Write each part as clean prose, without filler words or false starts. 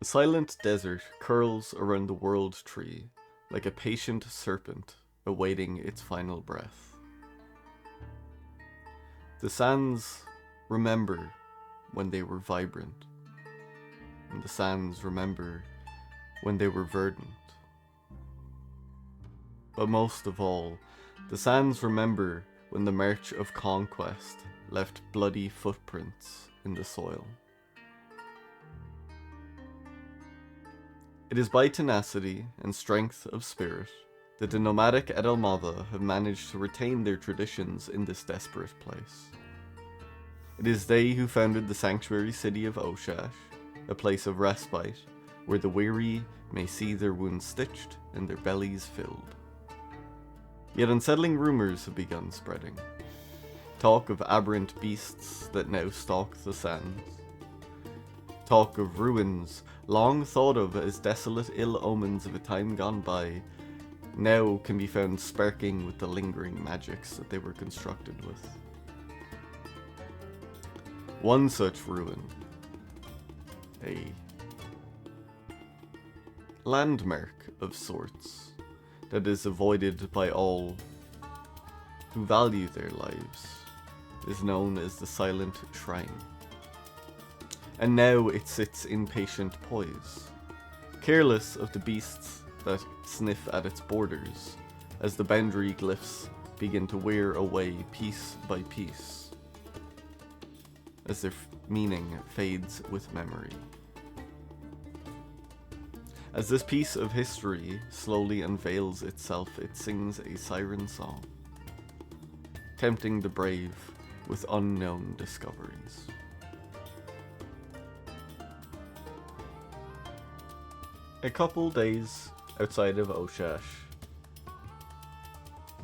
The silent desert curls around the world tree like a patient serpent awaiting its final breath. The sands remember when they were vibrant, and the sands remember when they were verdant. But most of all, the sands remember when the march of conquest left bloody footprints in the soil. It is by tenacity and strength of spirit that the nomadic Edelmatha have managed to retain their traditions in this desperate place. It is they who founded the sanctuary city of O-Shash, a place of respite where the weary may see their wounds stitched and their bellies filled. Yet unsettling rumors have begun spreading. Talk of aberrant beasts that now stalk the sands. Talk of ruins long thought of as desolate ill omens of a time gone by now can be found sparking with the lingering magics that they were constructed with. One such ruin, a landmark of sorts, that is avoided by all who value their lives, is known as the Silent Shrine. And now it sits in patient poise, careless of the beasts that sniff at its borders, as the boundary glyphs begin to wear away piece by piece, as their meaning fades with memory. As this piece of history slowly unveils itself, it sings a siren song, tempting the brave with unknown discoveries. A couple days outside of O-Shash,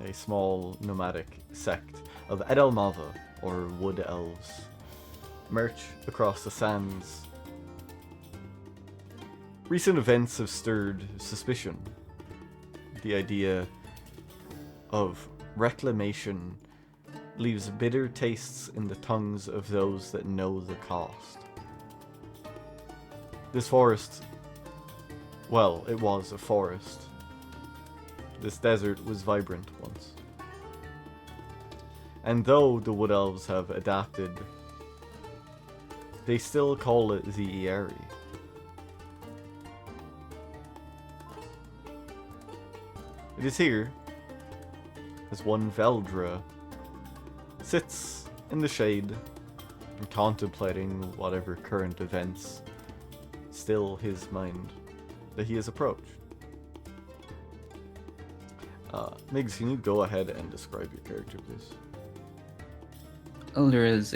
a small nomadic sect of Edelmatha, or Wood Elves, march across the sands. Recent events have stirred suspicion. The idea of reclamation leaves bitter tastes in the tongues of those that know the cost. This forest, well, it was a forest. This desert was vibrant once. And though the Wood Elves have adapted, they still call it the Eyrie. It is here, as one Veldra sits in the shade and contemplating whatever current events still his mind, that he has approached. Migs, can you go ahead and describe your character, please? Elder is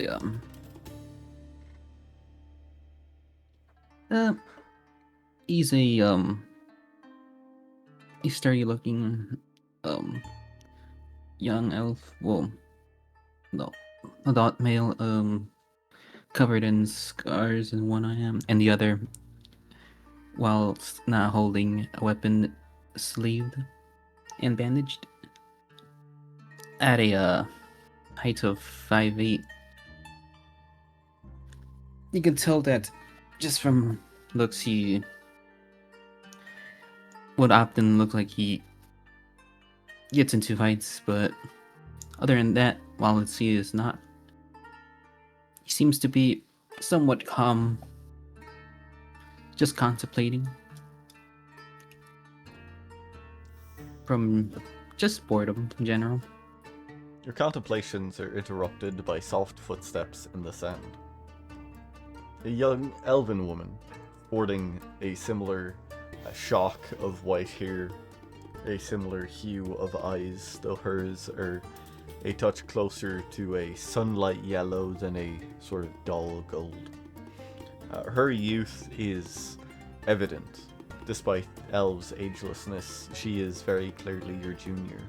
he's a sturdy looking young elf. Well, no, adult male, covered in scars in one eye, and the other, whilst not holding a weapon, sleeved and bandaged. At a height of 5'8", you can tell that just from looks he would often look like he gets into fights, but other than that, while he is not, he seems to be somewhat calm, just contemplating from just boredom in general. Your contemplations are interrupted by soft footsteps in the sand. A young elven woman, sporting a similar shock of white hair, a similar hue of eyes, though hers are a touch closer to a sunlight yellow than a sort of dull gold. Her youth is evident. Despite Elve's agelessness, she is very clearly your junior.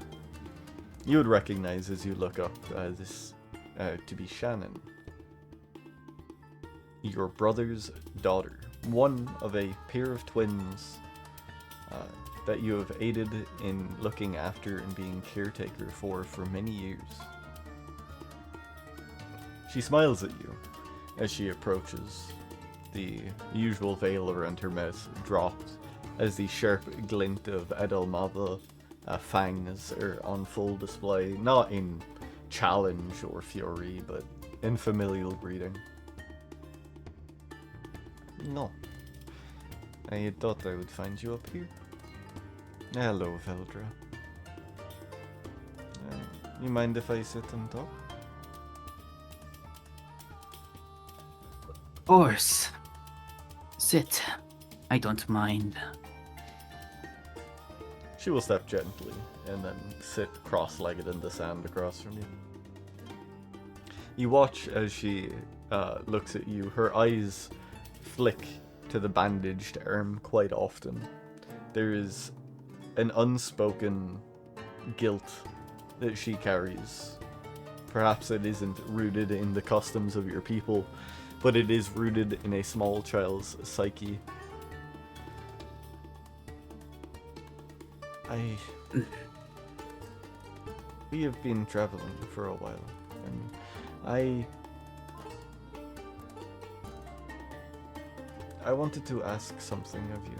You would recognize as you look up this to be Shannon, your brother's daughter, one of a pair of twins that you have aided in looking after and being caretaker for many years. She smiles at you as she approaches, the usual veil around her mouth dropped as the sharp glint of Edelmava fangs are on full display, not in challenge or fury, but in familial greeting. No. I had thought I would find you up here. Hello, Veldra. You mind if I sit and talk? Of course. Sit. I don't mind. She will step gently and then sit cross-legged in the sand across from you. You watch as she looks at you. Her eyes flick to the bandaged arm quite often. There is an unspoken guilt that she carries. Perhaps it isn't rooted in the customs of your people, but it is rooted in a small child's psyche. We have been traveling for a while, and I wanted to ask something of you.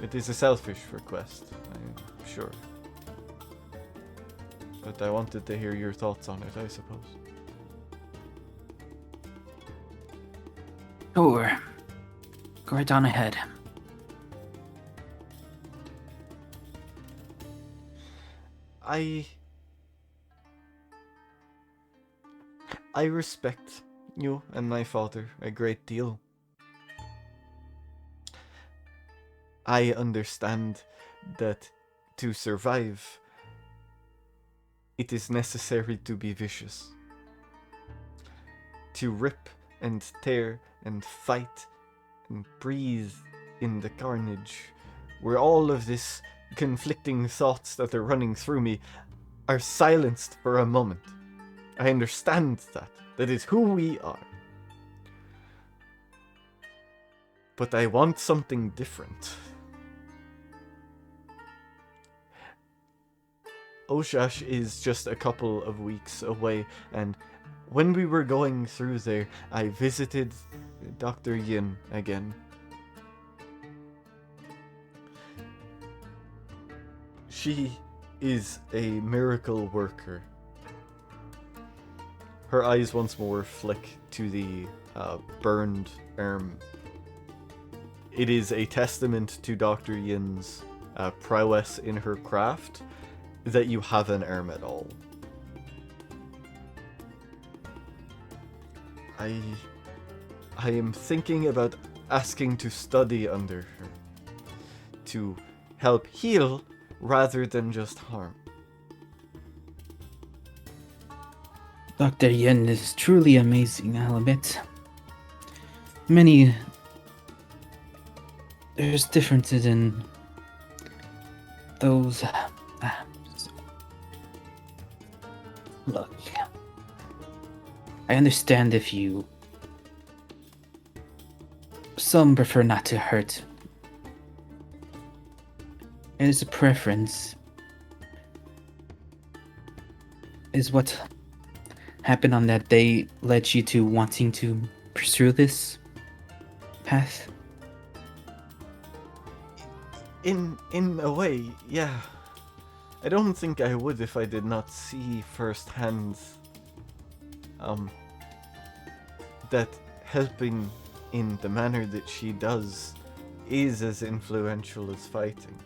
It is a selfish request, I'm sure. But I wanted to hear your thoughts on it, I suppose. Sure. Go right on ahead. I respect you and my father a great deal. I understand that to survive, it is necessary to be vicious. To rip and tear and fight and breathe in the carnage, where all of this conflicting thoughts that are running through me are silenced for a moment. I understand that. That is who we are. But I want something different. O-Shash is just a couple of weeks away, and when we were going through there, I visited Dr. Yin again. She is a miracle worker. Her eyes once more flick to the burned arm. It is a testament to Dr. Yin's prowess in her craft that you have an arm at all. I am thinking about asking to study under her, to help heal rather than just harm. Dr. Yin is truly amazing, I'll admit. There's differences in those. Look, I understand if you. Some prefer not to hurt. It is a preference. Is what happened on that day led you to wanting to pursue this path? In a way, yeah. I don't think I would if I did not see firsthand that helping in the manner that she does is as influential as fighting.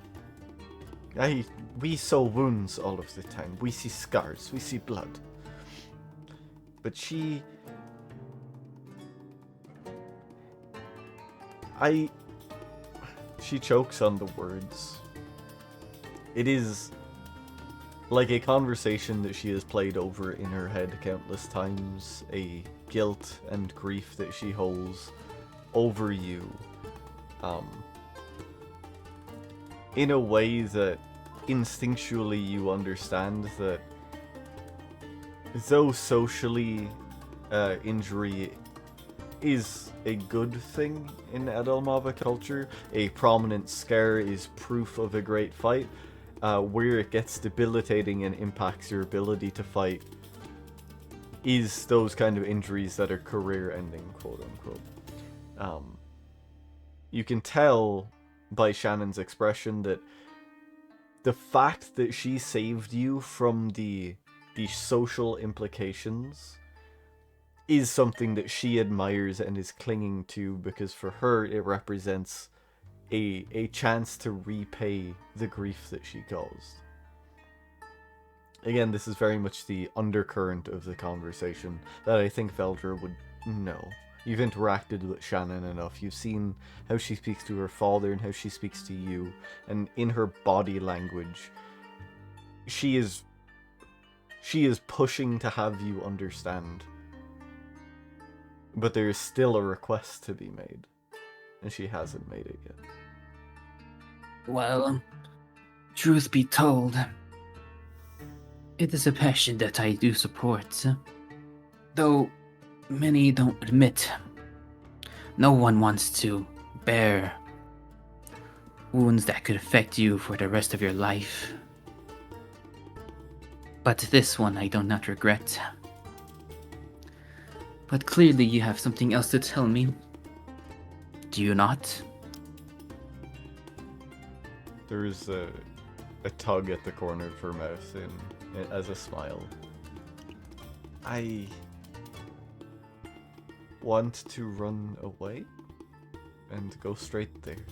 We sew wounds all of the time. We see scars, we see blood. But she chokes on the words. It is like a conversation that she has played over in her head countless times, a guilt and grief that she holds over you, in a way that instinctually you understand that though socially injury is a good thing in Edelmava culture, a prominent scar is proof of a great fight. Where it gets debilitating and impacts your ability to fight is those kind of injuries that are career-ending, quote-unquote. Um, you can tell by Shannon's expression that the fact that she saved you from the social implications is something that she admires and is clinging to, because for her it represents a chance to repay the grief that she caused. Again, this is very much the undercurrent of the conversation that I think Veldra would know. You've interacted with Shannon enough. You've seen how she speaks to her father and how she speaks to you. And in her body language, she is pushing to have you understand. But there is still a request to be made. And she hasn't made it yet. Well, truth be told, it is a passion that I do support. Though many don't admit. No one wants to bear wounds that could affect you for the rest of your life. But this one I do not regret. But clearly you have something else to tell me. Do you not? There is a tug at the corner of her mouth as a smile. I want to run away and go straight there.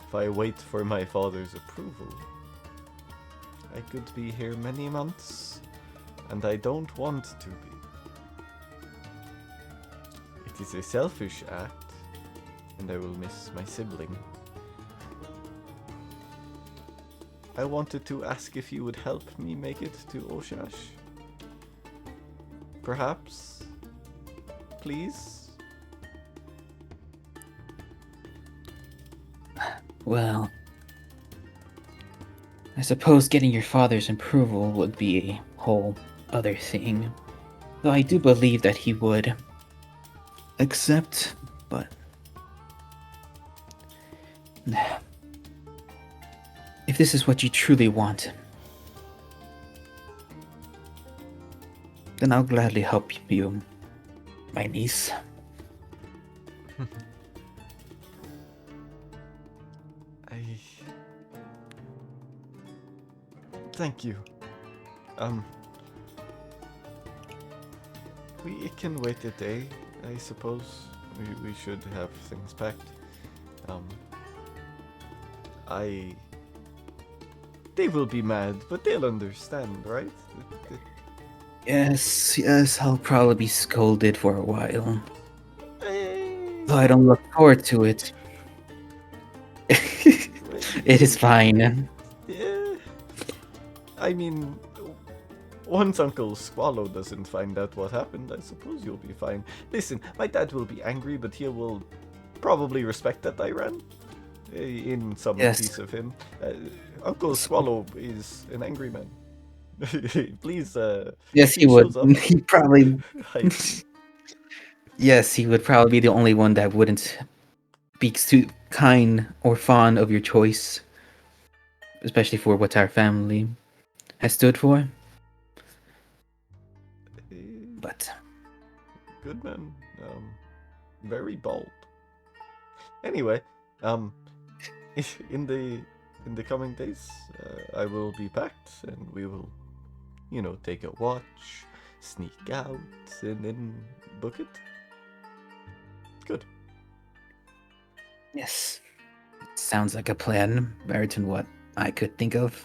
If I wait for my father's approval, I could be here many months, and I don't want to be. It is a selfish act, and I will miss my sibling. I wanted to ask if you would help me make it to O-Shash. Perhaps? Please? Well, I suppose getting your father's approval would be a whole other thing. Though I do believe that he would accept, but if this is what you truly want, then I'll gladly help you, my niece. Thank you. We can wait a day, I suppose. We should have things packed. They will be mad, but they'll understand, right? Yes, I'll probably be scolded for a while. Though I don't look forward to it. It is fine. Yeah. I mean, once Uncle Squallow doesn't find out what happened, I suppose you'll be fine. Listen, my dad will be angry, but he will probably respect that I ran. In some piece of him. Uncle Squallow is an angry man. Please, yes, he would. He probably... Yes, he would probably be the only one that wouldn't be too kind or fond of your choice. Especially for what our family has stood for. But good man. Very bold. Anyway, in the coming days, I will be packed, and we will, take a watch, sneak out, and then book it. Good. Yes. Sounds like a plan, better than what I could think of.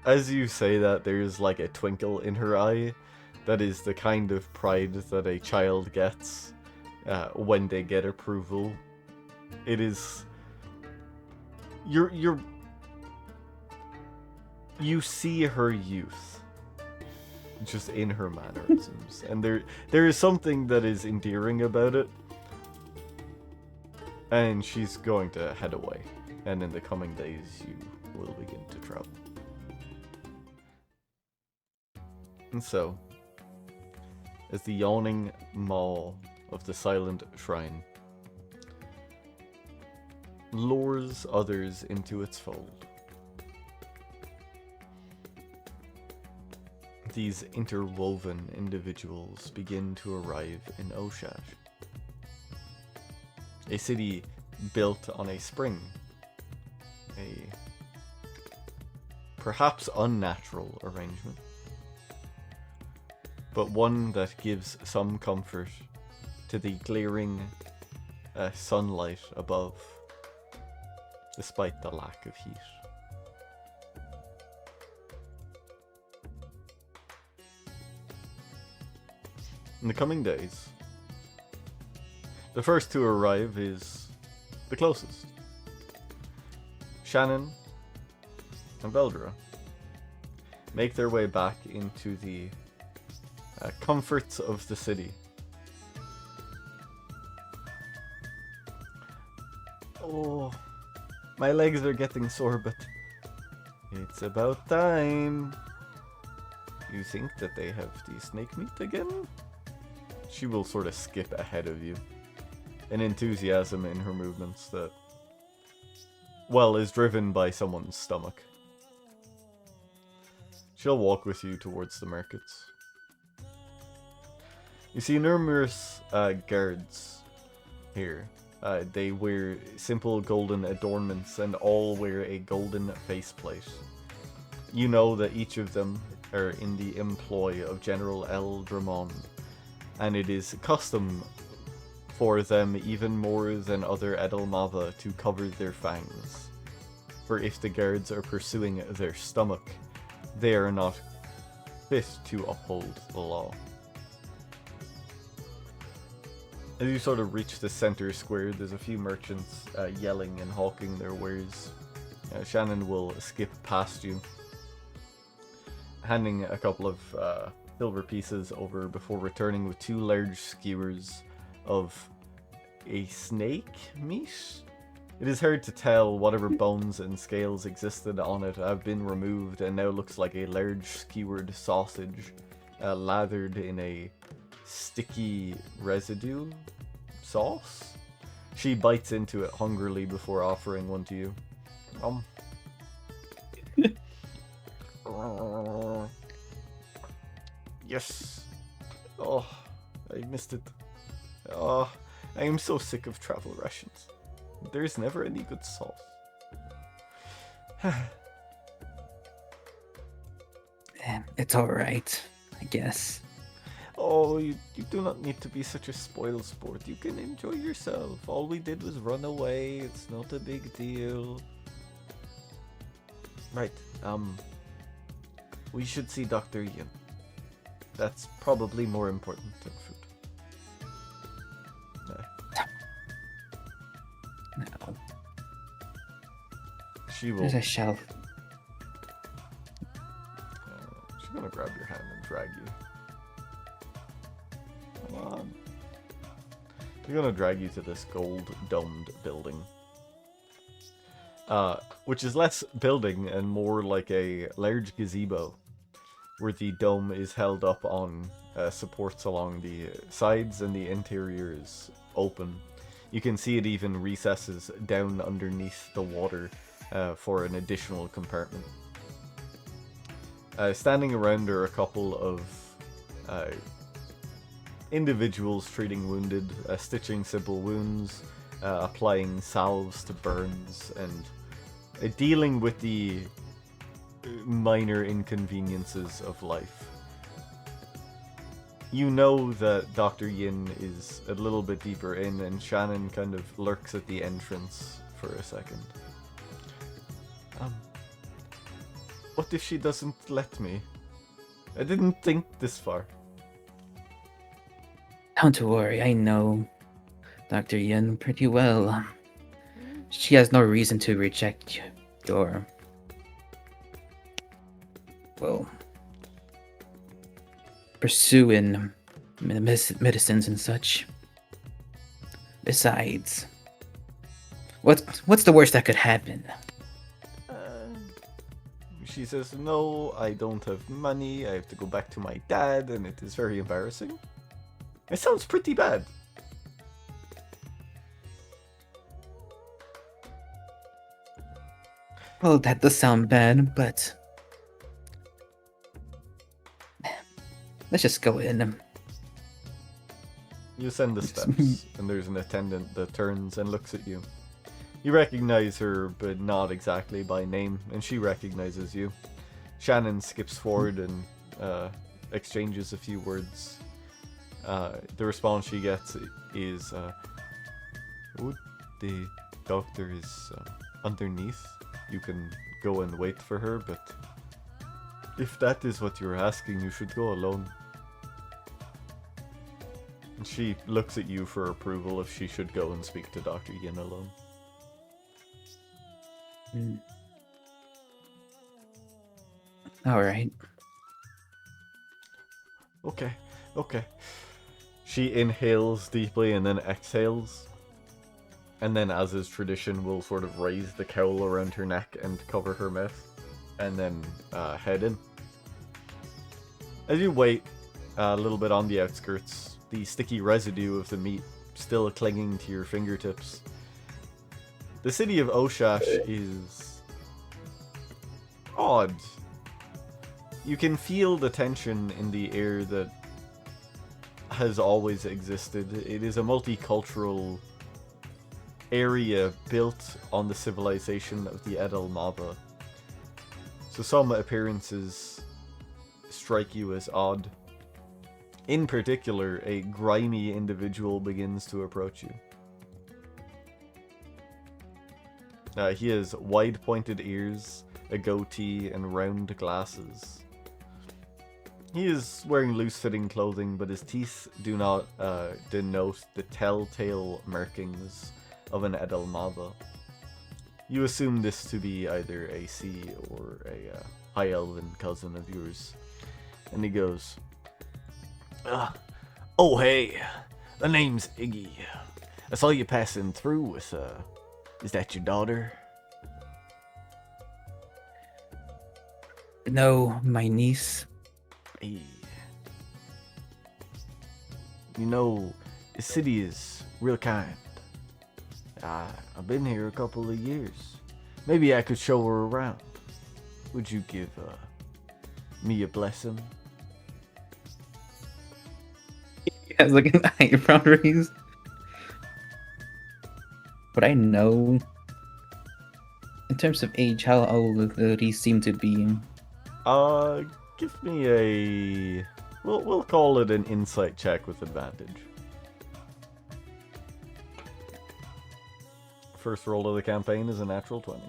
As you say that, there's like a twinkle in her eye. That is the kind of pride that a child gets when they get approval. It is... You see her youth just in her mannerisms, and there is something that is endearing about it. And she's going to head away, and in the coming days you will begin to travel. And so, as the yawning maw of the silent shrine lures others into its fold, these interwoven individuals begin to arrive in O-Shash, a city built on a spring, a perhaps unnatural arrangement, but one that gives some comfort to the glaring sunlight above, despite the lack of heat. In the coming days, the first to arrive is the closest. Shannon and Veldra make their way back into the comforts of the city. Oh, my legs are getting sore, but it's about time. You think that they have the snake meat again? She will sort of skip ahead of you. An enthusiasm in her movements that, well, is driven by someone's stomach. She'll walk with you towards the markets. You see numerous guards here. They wear simple golden adornments and all wear a golden faceplate. You know that each of them are in the employ of General El Dramon, and it is custom for them even more than other Edelmava to cover their fangs. For if the guards are pursuing their stomach, they are not fit to uphold the law. As you sort of reach the center square, there's a few merchants yelling and hawking their wares. Shannon will skip past you, handing a couple of silver pieces over before returning with 2 large skewers of a snake meat? It is hard to tell. Whatever bones and scales existed on it have been removed and now looks like a large skewered sausage lathered in a sticky residue sauce. She bites into it hungrily before offering one to you. Yes. Oh, I missed it. Oh, I am so sick of travel rations. There's never any good sauce. It's alright, I guess. Oh, you do not need to be such a spoiled sport. You can enjoy yourself. All we did was run away. It's not a big deal. Right, we should see Dr. Yin. That's probably more important than food. No. She will. There's a shelf. She's gonna grab your hand and drag you. Come on. She's gonna drag you to this gold-domed building. Which is less building and more like a large gazebo, where the dome is held up on supports along the sides and the interior is open. You can see it even recesses down underneath the water for an additional compartment. Standing around are a couple of individuals treating wounded, stitching simple wounds, applying salves to burns, and dealing with the minor inconveniences of life. You know that Dr. Yin is a little bit deeper in, and Shannon kind of lurks at the entrance for a second. What if she doesn't let me? I didn't think this far. Don't worry, I know Dr. Yin pretty well. She has no reason to reject your, well, pursuing medicines and such. Besides, what's the worst that could happen? She says, no, I don't have money, I have to go back to my dad, and it is very embarrassing. It sounds pretty bad. Well, that does sound bad, but Let's just go in. You ascend the steps, and there's an attendant that turns and looks at you. You recognize her, but not exactly by name, and she recognizes you. Shannon skips forward and exchanges a few words. The response she gets is, "Oh, the doctor is underneath. You can go and wait for her, but if that is what you're asking, you should go alone." And she looks at you for approval if she should go and speak to Dr. Yin alone. Alright. Okay. She inhales deeply and then exhales. And then, as is tradition, will sort of raise the cowl around her neck and cover her mouth. And then head in. As you wait a little bit on the outskirts, the sticky residue of the meat still clinging to your fingertips. The city of O-Shash is odd. You can feel the tension in the air that has always existed. It is a multicultural area built on the civilization of the Edelmava. So some appearances strike you as odd. In particular, a grimy individual begins to approach you. He has wide-pointed ears, a goatee, and round glasses. He is wearing loose-fitting clothing, but his teeth do not denote the telltale markings of an Edelmava. You assume this to be either a sea or a high elven cousin of yours. And he goes, "Oh hey, the name's Iggy. I saw you passing through with, is that your daughter?" No, my niece. Hey. You know, the city is real kind. I've been here a couple of years. Maybe I could show her around. Would you give me a blessing? He has like an eyebrow raise. But I know, in terms of age, how old would he seem to be? Give me a... We'll call it an insight check with advantage. First roll of the campaign is a natural 20.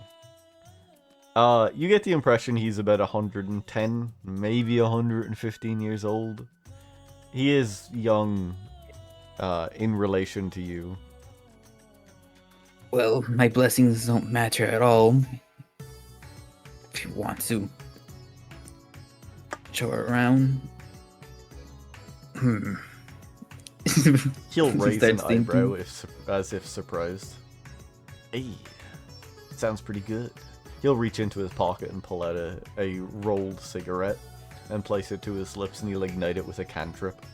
You get the impression he's about 110, maybe 115 years old. He is young, in relation to you. Well, my blessings don't matter at all. If you want to show her around. He'll raise an Starts eyebrow thinking. as if surprised. Hey, sounds pretty good. He'll reach into his pocket and pull out a rolled cigarette and place it to his lips, and he'll ignite it with a cantrip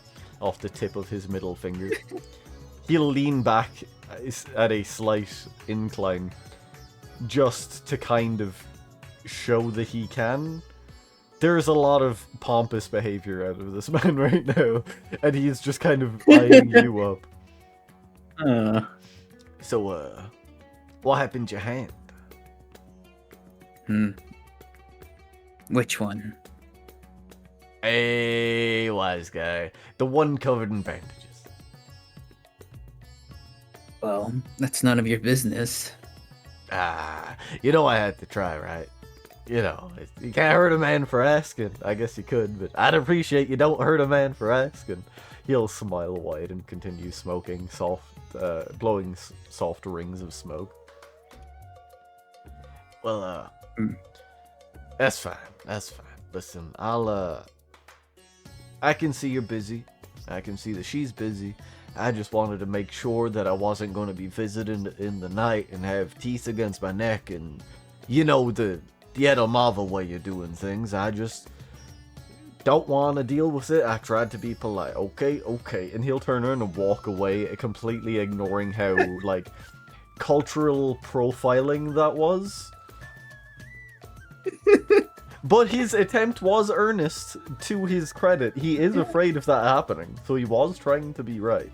off the tip of his middle finger. He'll lean back at a slight incline just to kind of show that he can. There's a lot of pompous behavior out of this man right now, and he's just kind of eyeing you up. So, what happened to your hand? Which one? Hey, wise guy. The one covered in bandages. Well, that's none of your business. You know I had to try, right? You know, you can't hurt a man for asking. I guess you could, but I'd appreciate you don't hurt a man for asking. He'll smile wide and continue smoking blowing soft rings of smoke. Well, that's fine. Listen, I can see you're busy. I can see that she's busy. I just wanted to make sure that I wasn't going to be visiting in the night and have teeth against my neck and, you know, the Edelmava way of doing things. I just don't want to deal with it. I tried to be polite. Okay. And he'll turn around and walk away, completely ignoring how, like, cultural profiling that was. But his attempt was earnest, to his credit. He is afraid of that happening, so he was trying to be right.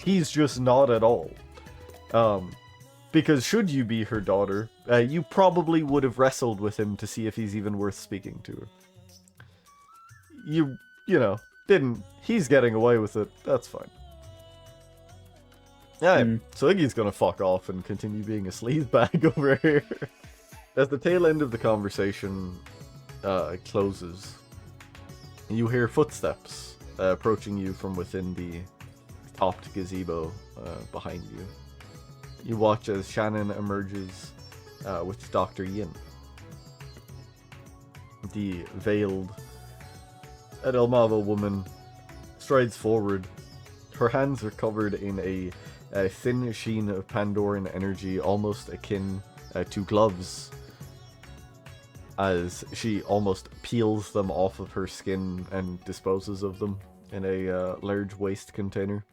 He's just not at all. Because should you be her daughter, you probably would have wrestled with him to see if he's even worth speaking to. You know, didn't. He's getting away with it. That's fine. Yeah, so Iggy's gonna fuck off and continue being a sleazebag over here. As the tail end of the conversation closes, you hear footsteps approaching you from within the topped gazebo behind you. You watch as Shannon emerges with Dr. Yin. The veiled Edelmava woman strides forward. Her hands are covered in a thin sheen of Pandoran energy, almost akin to gloves, as she almost peels them off of her skin and disposes of them in a large waste container.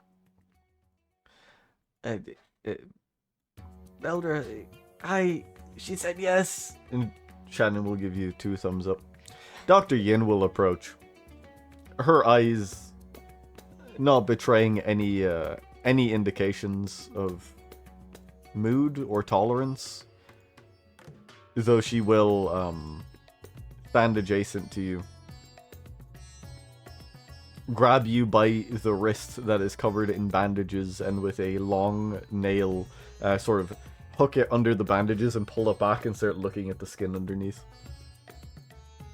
Eldra, hi, she said yes. And Shannon will give you 2 thumbs up. Dr. Yin will approach. Her eyes not betraying any indications of mood or tolerance, though she will stand adjacent to you, grab you by the wrist that is covered in bandages, and with a long nail sort of hook it under the bandages and pull it back and start looking at the skin underneath.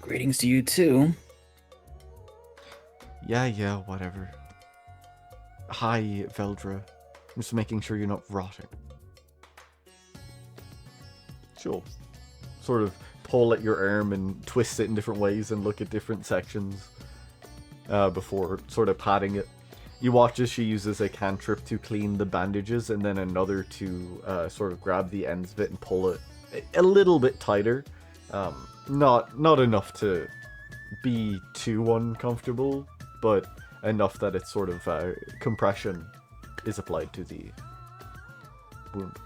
Greetings to you too. Yeah, whatever. Hi, Veldra. I'm just making sure you're not rotting. She'll sort of pull at your arm and twist it in different ways and look at different sections before sort of patting it. You watch as she uses a cantrip to clean the bandages, and then another to sort of grab the ends of it and pull it a little bit tighter. Not enough to be too uncomfortable, but enough that it's sort of compression is applied to the wound.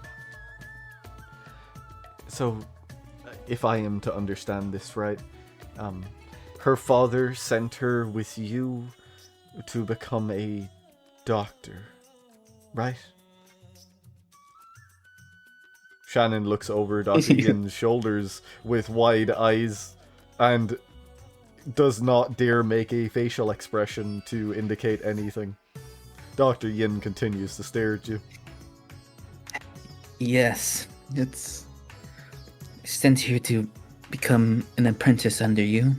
So, if I am to understand this right, her father sent her with you to become a doctor, right? Shannon looks over Dr. Yin's shoulders with wide eyes and does not dare make a facial expression to indicate anything. Dr. Yin continues to stare at you. Yes, it's sent here to become an apprentice under you.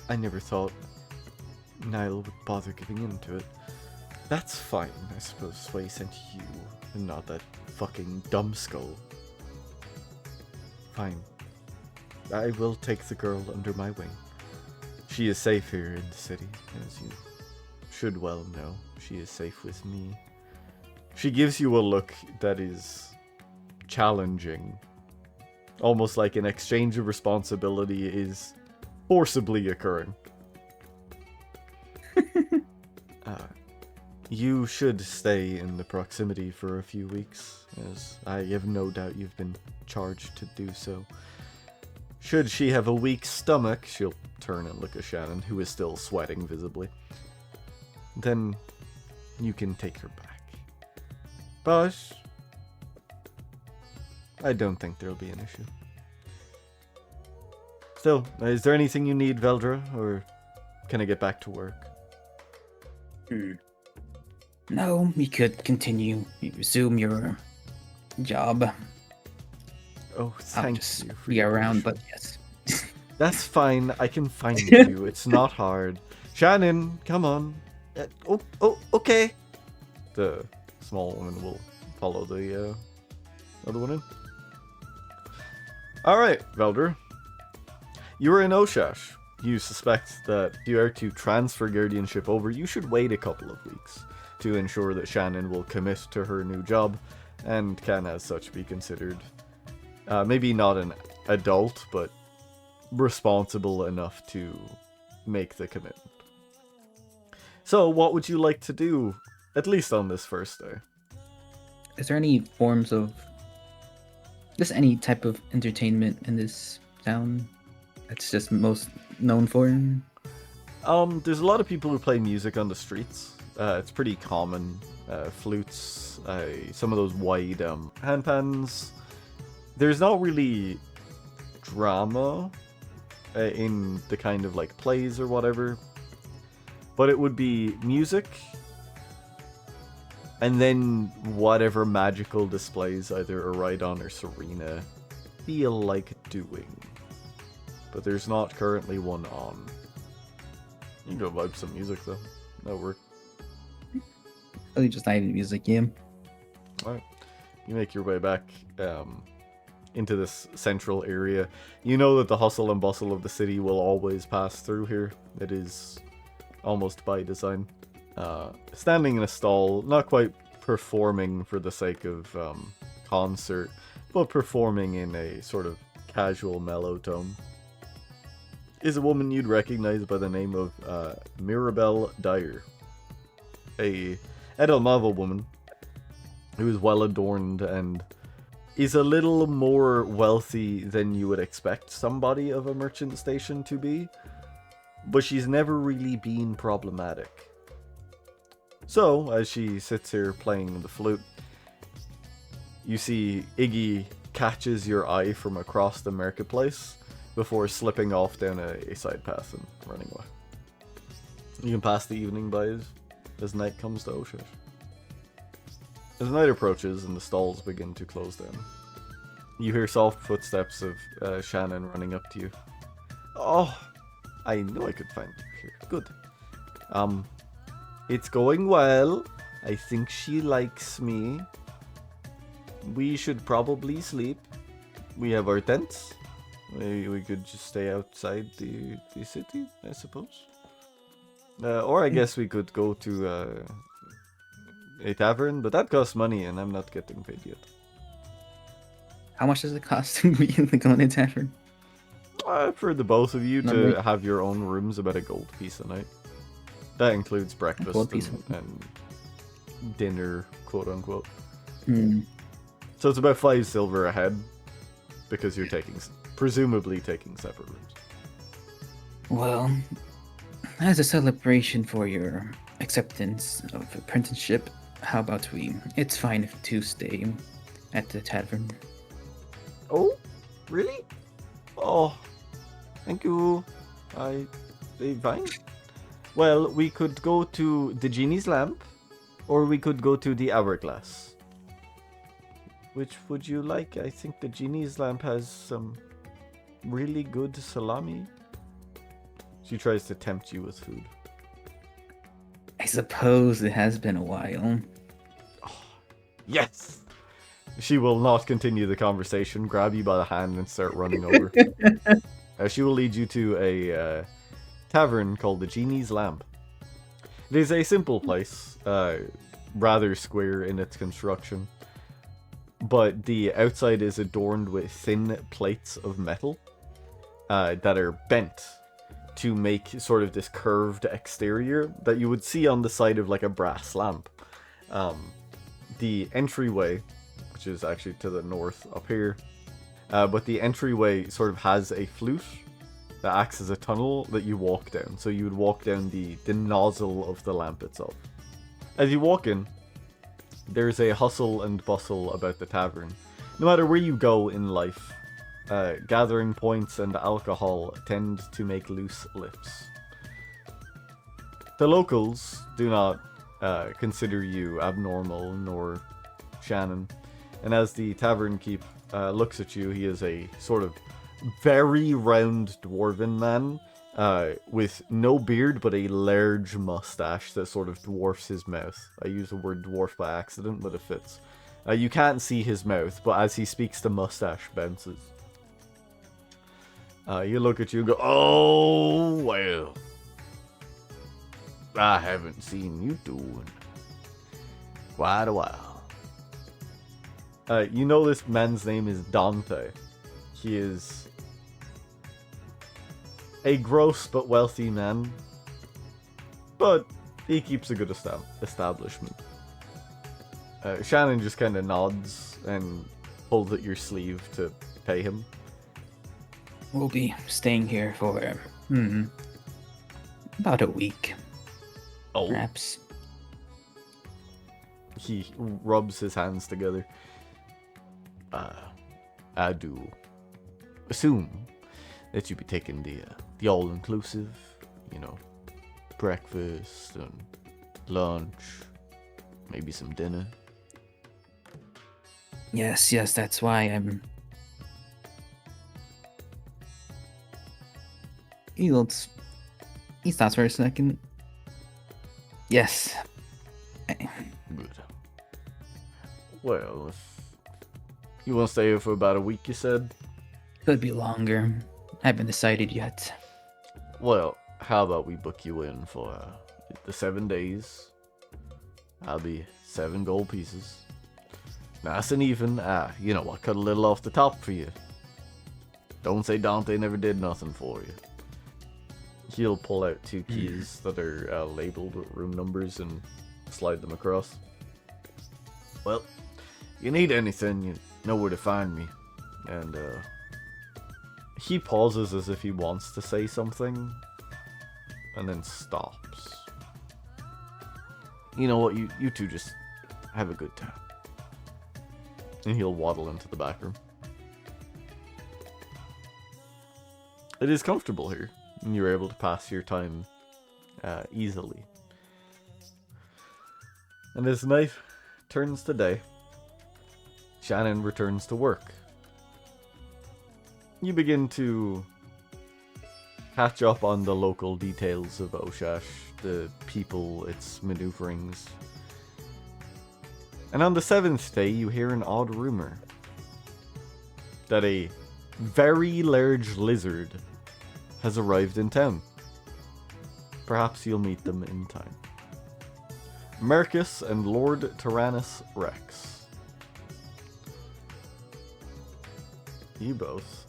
I never thought Niall would bother giving in to it. That's fine, I suppose. Sway sent you, and not that fucking dumbskull. Fine. I will take the girl under my wing. She is safe here in the city, as you should well know. She is safe with me. She gives you a look that is challenging. Almost like an exchange of responsibility is forcibly occurring. You should stay in the proximity for a few weeks, as I have no doubt you've been charged to do so. Should she have a weak stomach, she'll turn and look at Shannon, who is still sweating visibly. Then you can take her back. But I don't think there'll be an issue. Still, is there anything you need, Veldra, or can I get back to work? No, we could continue. Resume your job. Oh, thank you. For be your around, permission. but yes. That's fine. I can find you. It's not hard. Shannon, come on. Okay. The small woman will follow the other one in. All right, Veldra. You are in O-Shash. You suspect that if you are to transfer guardianship over, you should wait a couple of weeks to ensure that Shannon will commit to her new job and can as such be considered maybe not an adult, but responsible enough to make the commitment. So what would you like to do, at least on this first day? Is there any forms of Just any type of entertainment in this town that's just most known for? There's a lot of people who play music on the streets. It's pretty common. Flutes, some of those wide handpans. There's not really drama in the kind of like plays or whatever, but it would be music and then whatever magical displays either Aridon or Serena feel like doing. But there's not currently one on. You can go vibe some music though. That'll work. Really just not even music, yeah. Alright. You make your way back into this central area. You know that the hustle and bustle of the city will always pass through here. It is almost by design. Standing in a stall, not quite performing for the sake of concert, but performing in a sort of casual mellow tone, is a woman you'd recognize by the name of Mirabelle Dyer. A Edelmava woman who is well adorned and is a little more wealthy than you would expect somebody of a merchant station to be, but she's never really been problematic. So, as she sits here playing the flute, you see Iggy catches your eye from across the marketplace before slipping off down a side path and running away. You can pass the evening by as night comes to O-Shash. As night approaches and the stalls begin to close down, you hear soft footsteps of Shannon running up to you. Oh, I knew I could find you here. Good. It's going well. I think she likes me. We should probably sleep. We have our tents. We could just stay outside the city, I suppose. Or I guess we could go to a tavern, but that costs money and I'm not getting paid yet. How much does it cost to be in the Golden Tavern? For the both of you to have your own rooms, about a gold piece a night. That includes breakfast and dinner, quote unquote. So it's about 5 silver a head, because you're presumably taking separate rooms. Well, as a celebration for your acceptance of apprenticeship, how about we? It's fine if to stay at the tavern. Oh, really? Oh, thank you. Fine. Well, we could go to the Genie's Lamp, or we could go to the Hourglass. Which would you like? I think the Genie's Lamp has some really good salami. She tries to tempt you with food. I suppose it has been a while. Oh, yes! She will not continue the conversation, grab you by the hand and start running over. She will lead you to a tavern called the Genie's Lamp. It is a simple place, rather square in its construction, but the outside is adorned with thin plates of metal that are bent to make sort of this curved exterior that you would see on the side of like a brass lamp. The entryway, which is actually to the north up here, but the entryway sort of has a flute that acts as a tunnel that you walk down. So you would walk down the nozzle of the lamp itself. As you walk in, there's a hustle and bustle about the tavern. No matter where you go in life, gathering points and alcohol tend to make loose lips. The locals do not consider you abnormal, nor Shannon. And as the tavern keep looks at you, he is a sort of very round dwarven man with no beard but a large mustache that sort of dwarfs his mouth. I use the word dwarf by accident, but it fits. You can't see his mouth, but as he speaks, the mustache bounces. You look at you and go, "Oh, well, I haven't seen you doing quite a while." You know this man's name is Dante. He is a gross but wealthy man, but he keeps a good establishment. Shannon just kind of nods and pulls at your sleeve to pay him. We'll be staying here for about a week, Oh. perhaps. He rubs his hands together. I do assume that you be taking the all-inclusive, breakfast and lunch, maybe some dinner. Yes, that's why I'm... He stops for a second. Yes. Good. Well, if you want to stay here for about a week, you said? Could be longer. Haven't decided yet. Well, how about we book you in for the 7 days? I'll be 7 gold pieces. Nice and even. I'll cut a little off the top for you. Don't say Dante never did nothing for you. He'll pull out 2 keys that are labeled with room numbers and slide them across. Well, you need anything, you know where to find me. And he pauses as if he wants to say something, and then stops. You know what, you two just have a good time. And he'll waddle into the back room. It is comfortable here, and you're able to pass your time easily. And as night turns to day, Shannon returns to work. You begin to catch up on the local details of O-Shash, the people, its maneuverings. And on the 7th day, you hear an odd rumor that a very large lizard has arrived in town. Perhaps you'll meet them in time. Mercus and Lord Tyrannus Rex. You both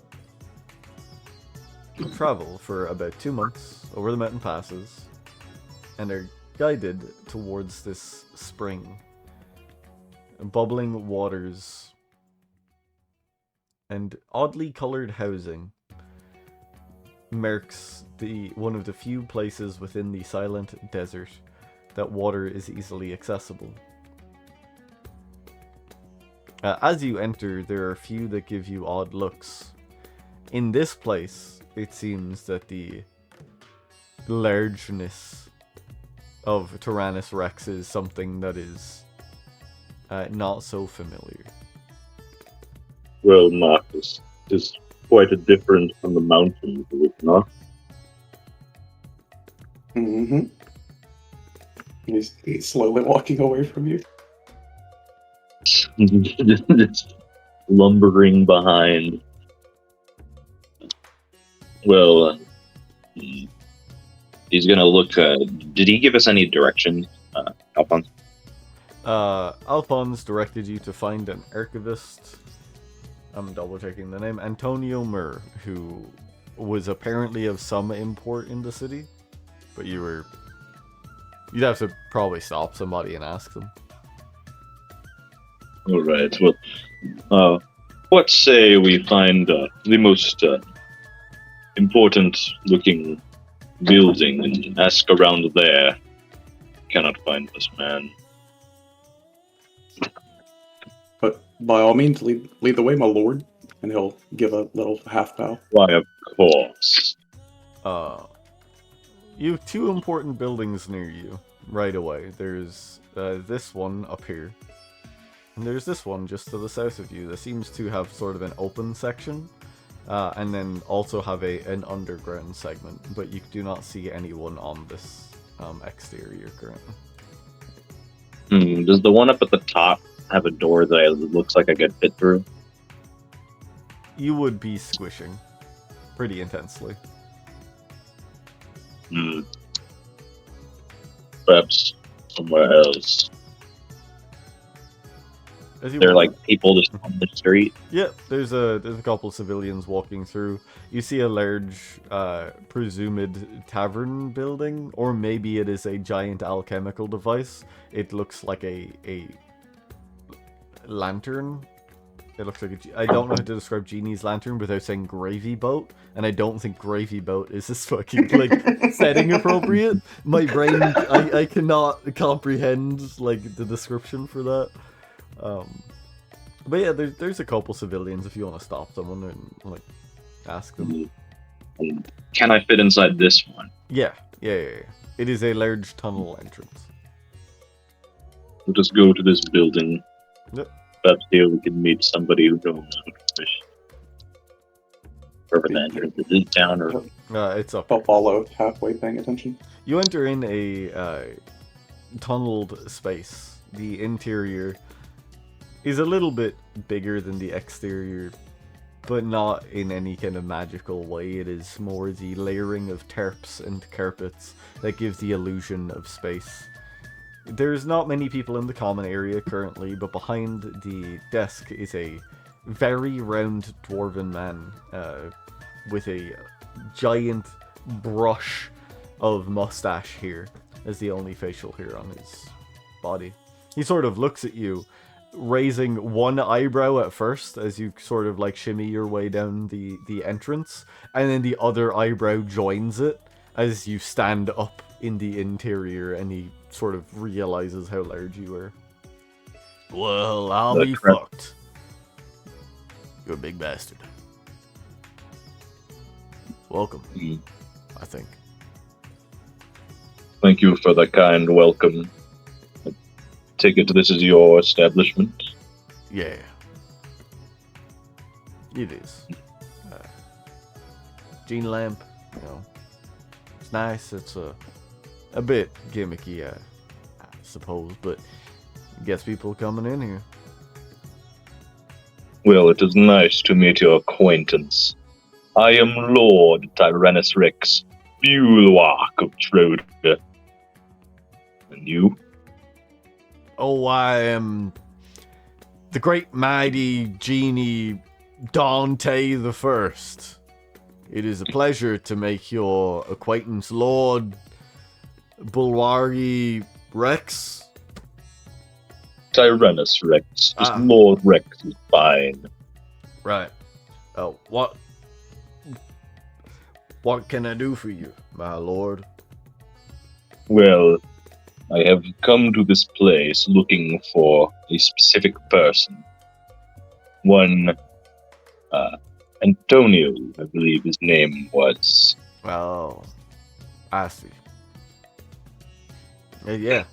travel for about 2 months over the mountain passes and are guided towards this spring. Bubbling waters and oddly colored housing marks one of the few places within the silent desert that water is easily accessible. As you enter, there are a few that give you odd looks. In this place, it seems that the largeness of Tyrannus Rex is something that is not so familiar. Well, Marcus, is quite a difference from the mountains, is it not? Mm-hmm. He's slowly walking away from you. Just lumbering behind. Well, he's gonna look. Did he give us any direction, Alphonse? Alphonse directed you to find an archivist. I'm double checking the name. Antonio Mer, who was apparently of some import in the city, but you'd have to probably stop somebody and ask them. All right. Well, what say we find the most important-looking building and ask around there? Cannot find this man. But by all means, lead the way, my lord. And he'll give a little half bow. Why, of course. You have 2 important buildings near you right away. There's this one up here. And there's this one just to the south of you that seems to have sort of an open section. And then also have an underground segment. But you do not see anyone on this exterior currently. Does the one up at the top have a door that looks like I could fit through? You would be squishing pretty intensely. Perhaps somewhere else. They're like people just on the street. Yeah, there's a couple civilians walking through. You see a large, presumed tavern building, or maybe it is a giant alchemical device. It looks like a lantern It looks like I don't know how to describe Genie's lantern without saying gravy boat, and I don't think gravy boat is this fucking like setting appropriate. My brain, I cannot comprehend like the description for that. But yeah, there's a couple civilians if you want to stop someone and like ask them. Can I fit inside this one? Yeah. It is a large tunnel entrance. We'll just go to this building. Yep. Perhaps here we can meet somebody who knows what to fish. Wherever the entrance is down or... It's up. I'll follow, halfway paying attention. You enter in a tunneled space. The interior is a little bit bigger than the exterior, but not in any kind of magical way. It is more the layering of tarps and carpets that gives the illusion of space. There's not many people in the common area currently, but behind the desk is a very round dwarven man with a giant brush of mustache here as the only facial hair on his body. He sort of looks at you, raising one eyebrow at first as you sort of like shimmy your way down the entrance, and then the other eyebrow joins it as you stand up in the interior, and he sort of realizes how large you are. Well, I'll be fucked. You're a big bastard. Welcome, I think. Thank you for the kind welcome. I take it this is your establishment? Yeah. It is. Gene lamp, you know. It's nice, it's a bit gimmicky, I suppose, but gets people coming in here. Well, it is nice to meet your acquaintance. I am Lord Tyrannus Rex, Bulwark of Troda. And you? Oh, I am the great mighty genie Dante the First. It is a pleasure to make your acquaintance, Lord Bulwargi Rex. Tyrannus Rex. Just Lord Rex is fine. Right. Oh, what can I do for you, my lord? Well, I have come to this place looking for a specific person. One, Antonio, I believe his name was. Oh, I see. Yeah,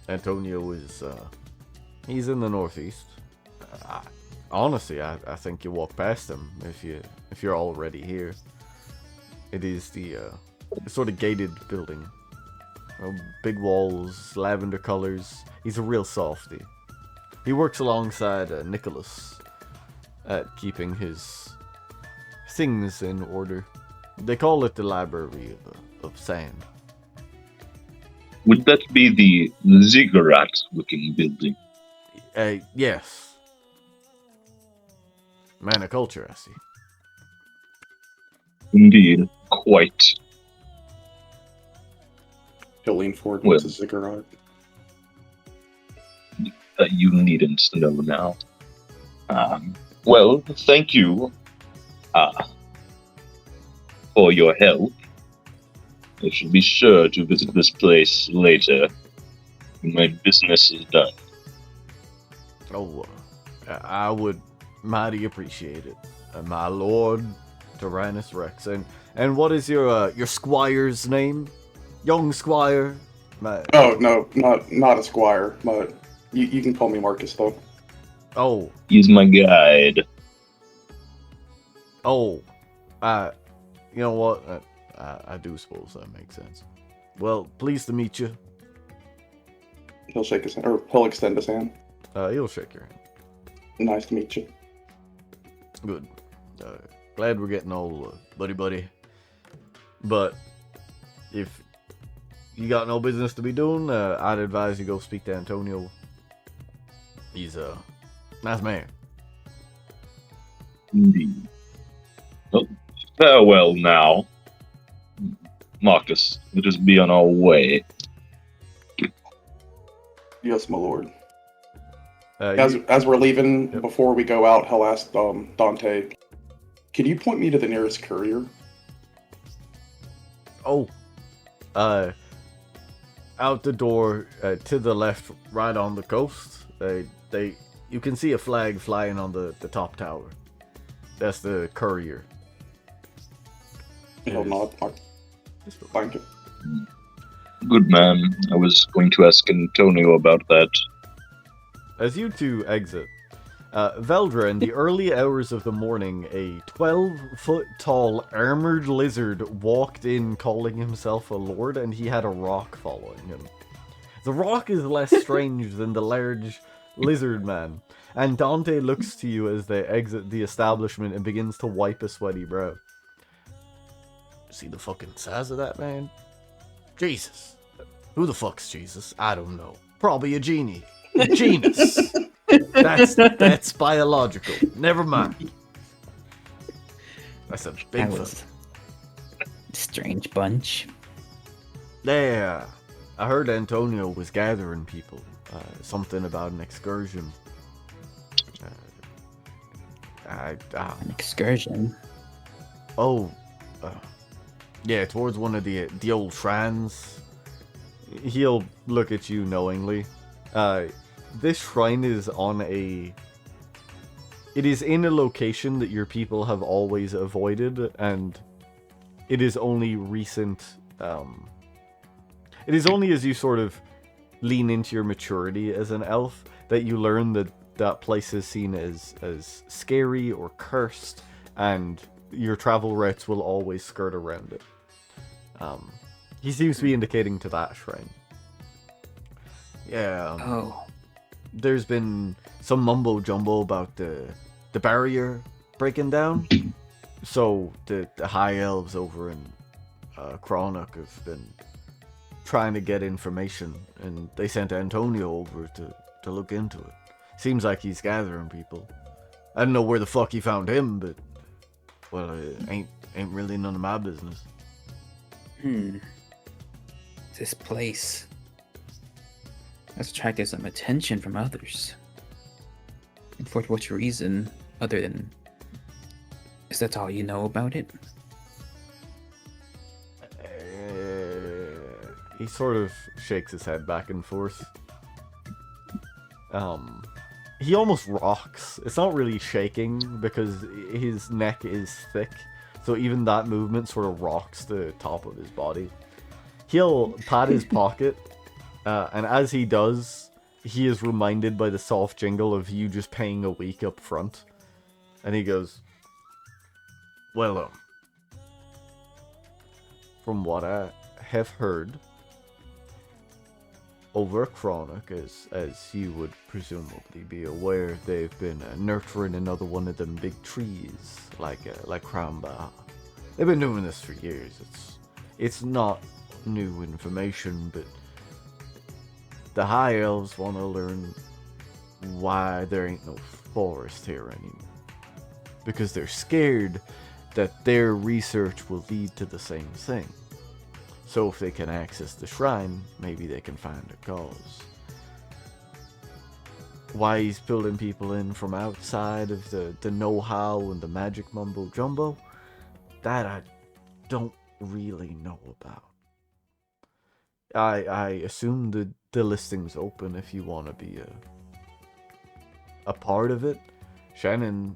Antonio is, he's in the northeast. Honestly, I think you walk past him if you're already here. It is the sort of gated building. Big walls, lavender colors. He's a real softy. He works alongside Nicholas at keeping his things in order. They call it the Library of Sand. Would that be the ziggurat-looking building? Yes. Man of culture, I see. Indeed, quite. He'll lean forward with his ziggurat. You needn't know now. Well, thank you for your help. I shall be sure to visit this place later when my business is done. Oh, I would mighty appreciate it, my lord Tyrannus Rex. And what is your squire's name? Young squire? Oh no, not a squire, but you can call me Marcus though. Oh. He's my guide. Oh. You know what? I do suppose that makes sense. Well, pleased to meet you. He'll shake his hand, or he'll extend his hand. He'll shake your hand. Nice to meet you. Good. Glad we're getting all buddy. But if you got no business to be doing, I'd advise you go speak to Antonio. He's a nice man. Indeed. Well, farewell now. Marcus, let us be on our way. Yes, my lord. As we're leaving, Yep. before we go out, he'll ask Dante, "Can you point me to the nearest courier?" Oh, out the door to the left, right on the coast. You can see a flag flying on the top tower. That's the courier. He'll Yes. nod. Thank you. Good man. I was going to ask Antonio about that. As you two exit, Veldra, in the early hours of the morning, a 12-foot-tall armored lizard walked in calling himself a lord, and he had a rock following him. The rock is less strange than the large lizard man, and Dante looks to you as they exit the establishment and begins to wipe a sweaty brow. See the fucking size of that man? Jesus. Who the fuck's Jesus? I don't know. Probably a genie. Genus. That's biological. Never mind. That's a big That fella. was a strange bunch. Yeah. I heard Antonio was gathering people. Something about an excursion. An excursion. Yeah, towards one of the old shrines. He'll look at you knowingly. This shrine is it is in a location that your people have always avoided, and it is only recent, it is only as you sort of lean into your maturity as an elf that you learn that that place is seen as scary or cursed, and your travel routes will always skirt around it. He seems to be indicating to that shrine. Yeah. There's been some mumbo jumbo about the barrier breaking down. So the high elves over in Kronuk have been trying to get information, and they sent Antonio over to look into it. Seems like he's gathering people. I don't know where the fuck he found him, but well, it ain't really none of my business. This place has attracted some attention from others. And for what reason, other than... Is that all you know about it? He sort of shakes his head back and forth. He almost rocks. It's not really shaking because his neck is thick, so even that movement sort of rocks the top of his body. He'll pat his pocket, and as he does, he is reminded by the soft jingle of you just paying a week up front. And he goes, well, from what I have heard, over Kronuk, as you would presumably be aware, they've been nurturing another one of them big trees, like Kramba. They've been doing this for years. It's not new information, but the High Elves want to learn why there ain't no forest here anymore. Because they're scared that their research will lead to the same thing. So if they can access the shrine, maybe they can find a cause. Why he's pulling people in from outside of the know-how and the magic mumbo-jumbo, that I don't really know about. I assume the listing's open if you want to be a part of it. Shannon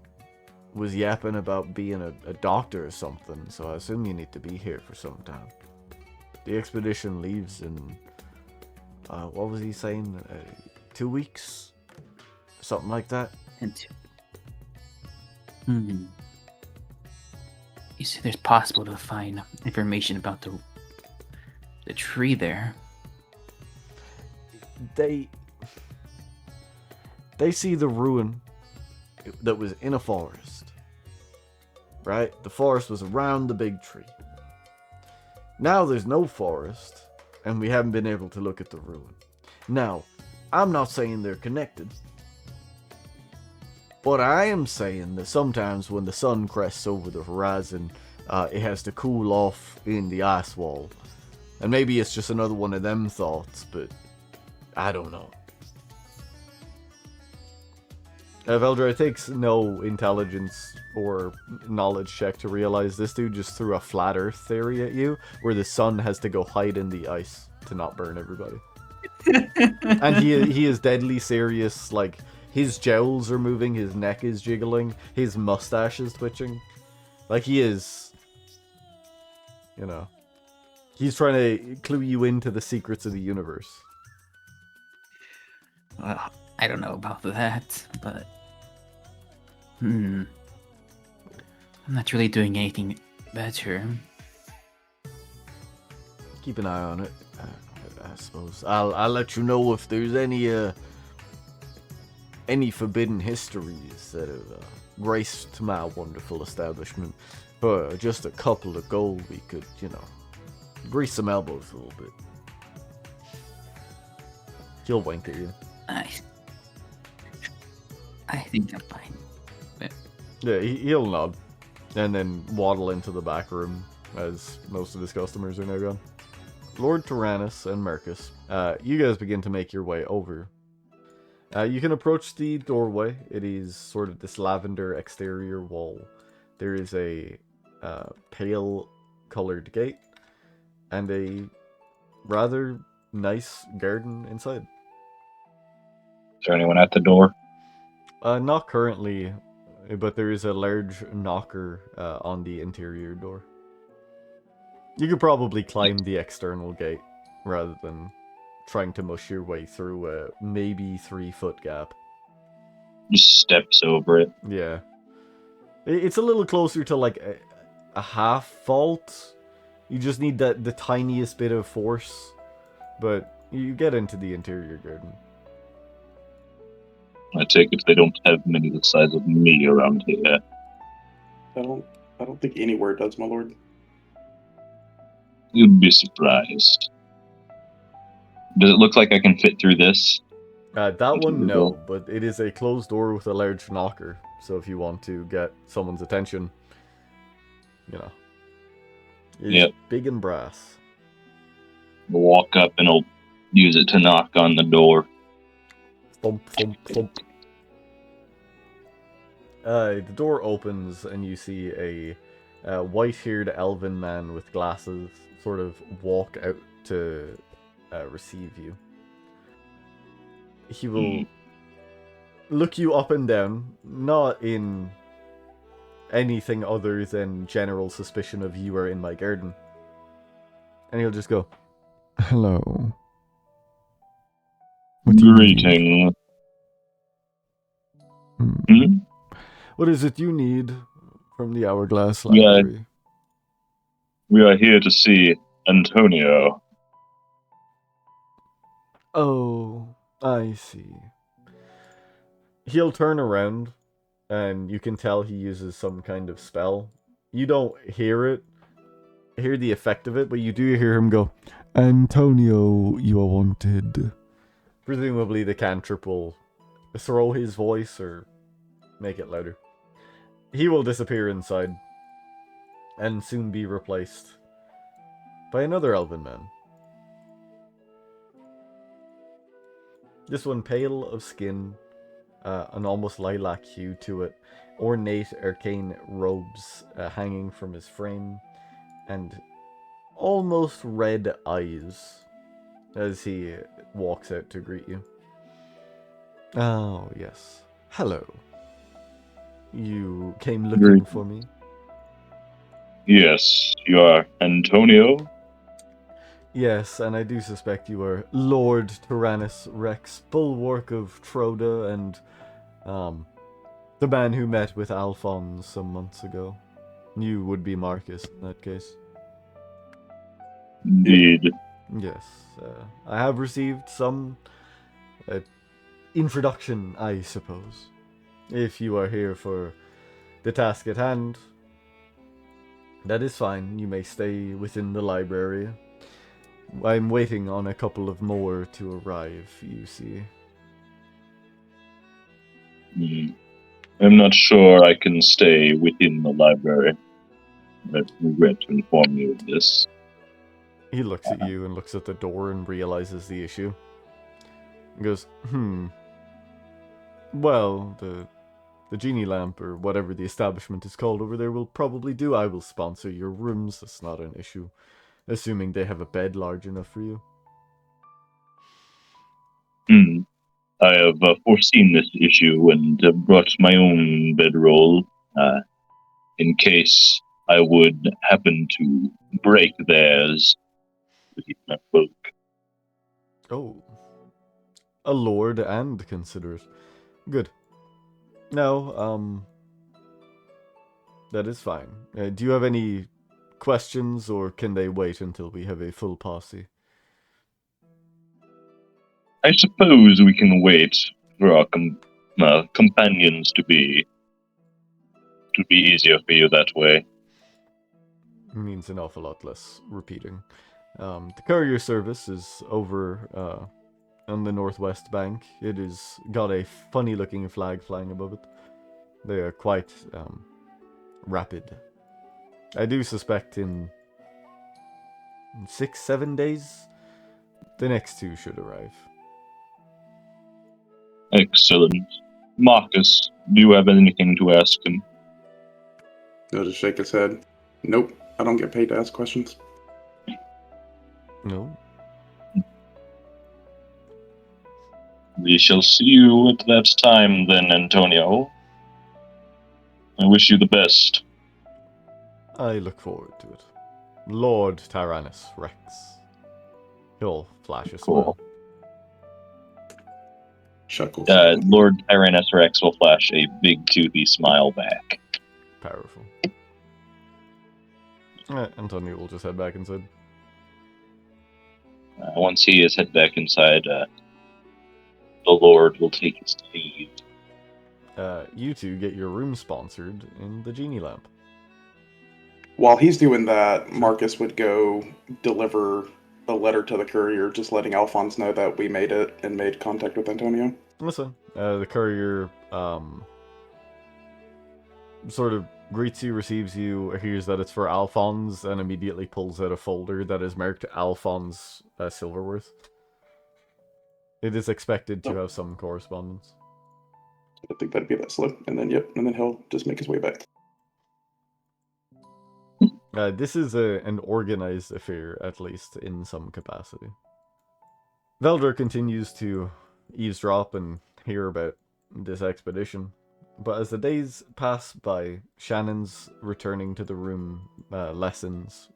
was yapping about being a doctor or something, so I assume you need to be here for some time. The expedition leaves in, what was he saying? 2 weeks? Something like that? You see, there's possible to find information about the tree there. They see the ruin that was in a forest. Right? The forest was around the big tree. Now there's no forest, and we haven't been able to look at the ruin. Now, I'm not saying they're connected, but I am saying that sometimes when the sun crests over the horizon, it has to cool off in the ice wall. And maybe it's just another one of them thoughts, but I don't know. Veldra, it takes no intelligence or knowledge check to realize this dude just threw a flat earth theory at you, where the sun has to go hide in the ice to not burn everybody. And he is deadly serious, like, his jowls are moving, his neck is jiggling, his mustache is twitching. Like, he is, you know, he's trying to clue you into the secrets of the universe. Well, I don't know about that, but I'm not really doing anything better. Keep an eye on it. I suppose I'll let you know if there's any forbidden histories that have graced my wonderful establishment. For just a couple of gold, we could, you know, grease some elbows a little bit. He'll wink at you. I think I'm fine. Yeah, he'll nod, and then waddle into the back room as most of his customers are now gone. Lord Tyrannus and Mercus, you guys begin to make your way over. You can approach the doorway. It is sort of this lavender exterior wall. There is a pale colored gate and a rather nice garden inside. Is there anyone at the door? Not currently, but there is a large knocker on the interior door. You could probably climb the external gate rather than trying to mush your way through a maybe 3-foot gap. Just steps over it. Yeah. It's a little closer to like a half vault. You just need the tiniest bit of force, but you get into the interior garden. I take it they don't have many the size of me around here. I don't think anywhere does, my lord. You'd be surprised. Does it look like I can fit through this? That one, no, but it is a closed door with a large knocker. So if you want to get someone's attention, you know, it's big and brass. I'll walk up and I'll use it to knock on the door. Thump, thump, thump. The door opens and you see a white-haired elven man with glasses sort of walk out to receive you. He will look you up and down, not in anything other than general suspicion of you are in my garden. And he'll just go, "Hello. What do you need?" Greeting. What is it you need from the Hourglass Yeah. Library? We are here to see Antonio. Oh, I see. He'll turn around, and you can tell he uses some kind of spell. You don't hear the effect of it, but you do hear him go, "Antonio, you are wanted." Presumably the cantrip will throw his voice or make it louder. He will disappear inside, and soon be replaced by another elven man. This one pale of skin, an almost lilac hue to it, ornate arcane robes hanging from his frame, and almost red eyes as he walks out to greet you. Oh, yes. Hello. You came looking for me? Yes, you are Antonio? Yes, and I do suspect you are Lord Tyrannus Rex, bulwark of Troda, and the man who met with Alphonse some months ago. You would be Marcus in that case. Indeed. Yes, I have received some introduction, I suppose. If you are here for the task at hand, that is fine. You may stay within the library. I'm waiting on a couple of more to arrive, you see. I'm not sure I can stay within the library. I regret to inform you of this. He looks at you and looks at the door and realizes the issue. He goes, Well, The Genie Lamp, or whatever the establishment is called over there, will probably do. I will sponsor your rooms, that's not an issue. Assuming they have a bed large enough for you. I have foreseen this issue and brought my own bedroll in case I would happen to break theirs with my cloak. Oh. A lord and considerate. Good. Now, that is fine. Do you have any questions, or can they wait until we have a full posse? I suppose we can wait for our companions to be easier for you that way. Means an awful lot less repeating. The courier service is over on the northwest bank. It is got a funny-looking flag flying above it. They are quite rapid. I do suspect in 6-7 days, the next two should arrive. Excellent. Marcus, do you have anything to ask him? He'll just shake his head. Nope, I don't get paid to ask questions. No? We shall see you at that time then, Antonio. I wish you the best. I look forward to it. Lord Tyrannus Rex. He'll flash a Cool. smile. Chuckles. Lord Tyrannus Rex will flash a big toothy smile back. Powerful. Antonio will just head back inside. Once he is head back inside, the Lord will take his leave. You two get your room sponsored in the Genie Lamp. While he's doing that, Marcus would go deliver a letter to the courier, just letting Alphonse know that we made it and made contact with Antonio. Listen, the courier sort of greets you, receives you, hears that it's for Alphonse, and immediately pulls out a folder that is marked Alphonse Silverworth. It is expected to have some correspondence. I think that'd be that slow. And then, and then he'll just make his way back. This is an organized affair, at least in some capacity. Veldra continues to eavesdrop and hear about this expedition, but as the days pass by, Shannon's returning to the room lessons.